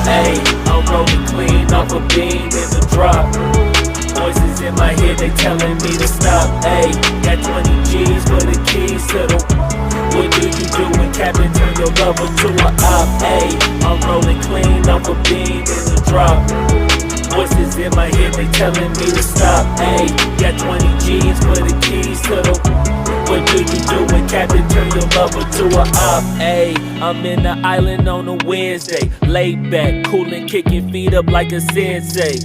Ayy, I'm rolling clean off a beam in the drop. Voices in my head, they telling me to stop. Ayy, got 20 G's for the keys to the. What do you do when Captain turn your lover to a op? Ayy, I'm rolling clean off a beam in the drop. Voices in my head, they telling me to stop. Ayy, got 20 G's for the keys to the. What do you do when Captain turn your lover to a op? Ayy, I'm in the island on a Wednesday, laid back, coolin', kicking feet up like a sensei.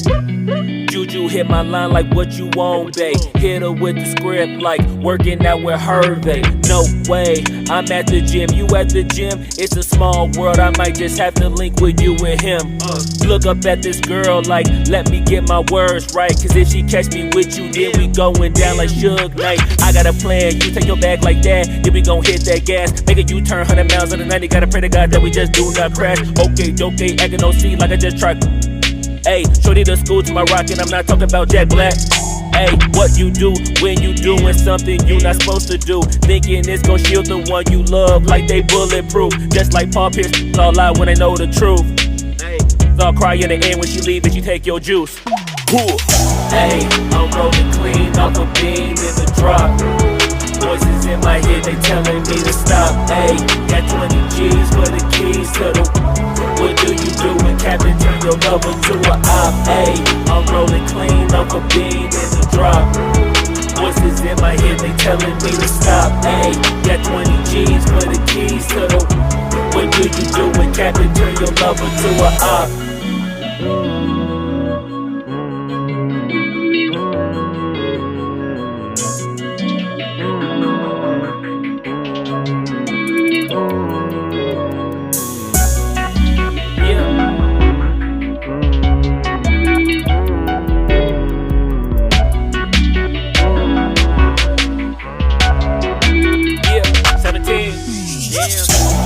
Juju hit my line like what you want, babe. Hit her with the script like working out with Hervey. No way, I'm at the gym, you at the gym. It's a small world, I might just have to link with you and him. Look up at this girl like, let me get my words right. Cause if she catch me with you, then we going down like Suge Knight. I got a plan, you take your bag like that, then we gon' hit that gas. Make a U-turn 100 miles on the 90, gotta pray to God that we just do not crash. Okay, acting no C like I just tried. Ayy, shorty to school to my rock and I'm not talking about Jack Black. Ayy, what you do when you doing something you not supposed to do? Thinking it's gon' shield the one you love like they bulletproof. Just like Paul Pierce, all lie when they know the truth. Ayy, so I'll cry in the end when she leave and she take your juice. Ayy, I'm rolling clean off a beam in the drop. Voices in my head, they telling me to stop. Ayy, got 20 G's for the keys to the. What do you do when Captain turn your lover to a op? Ayy, I'm rolling clean off a beam in the drop. Voices in my head, they telling me to stop. Ayy, got 20 G's for the keys to the. What do you do when Captain turn your lover to a op?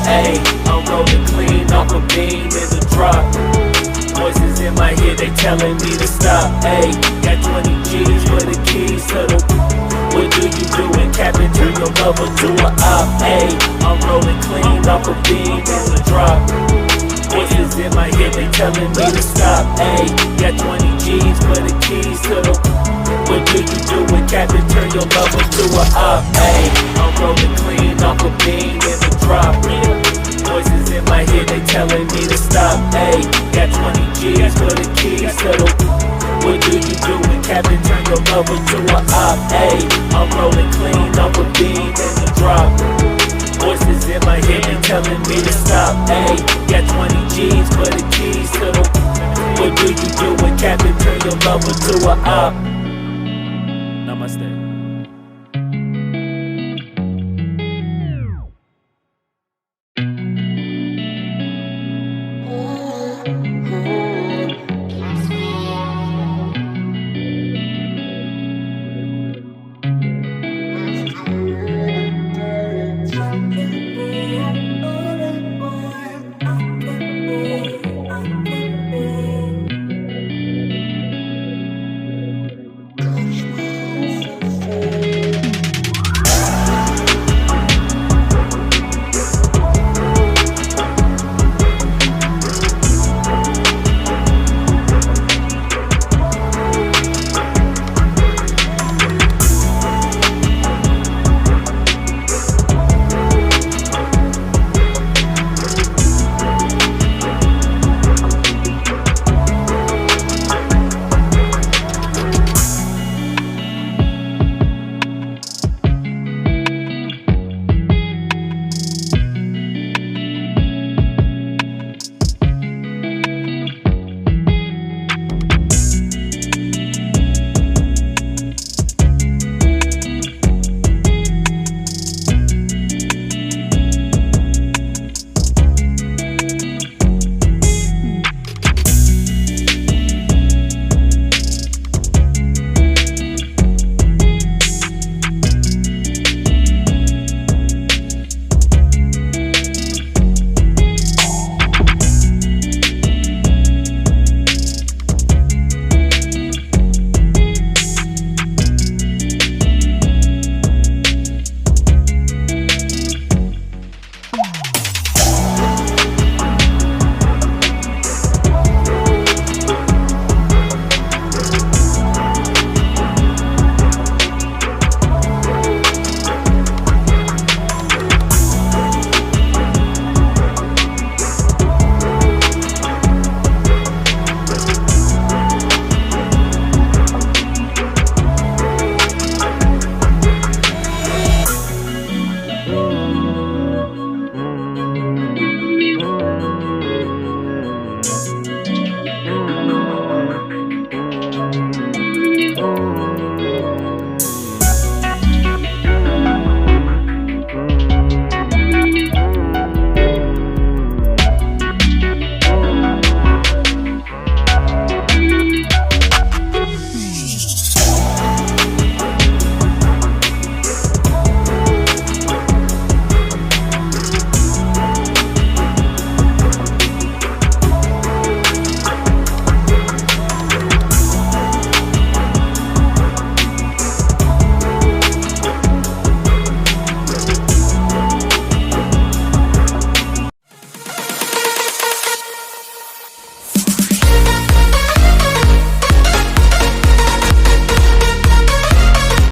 Ayy, I'm rolling clean off a beam in the drop. Voices in my head, they telling me to stop. Ayy, got 20 G's for the keys to the. What do you do when Captain turn your lover to a op? Ayy, I'm rolling clean off a beam in the drop. Voices in my head, they telling me to stop. Ayy, got 20 G's for the keys to the. What do you do when Captain turn your lover to a op? Ayy, I'm rolling clean off a beam in the drop. Voices in my head, they telling me to stop. Ayy, got 20 G's for the keys to the. What do you do when Captain turn your lover to a op? Ayy, I'm rolling clean off a beam in the drop. Voices in my head, they telling me to stop. Ayy, got 20 G's for the keys to the. What do you do when Captain turn your lover to a op?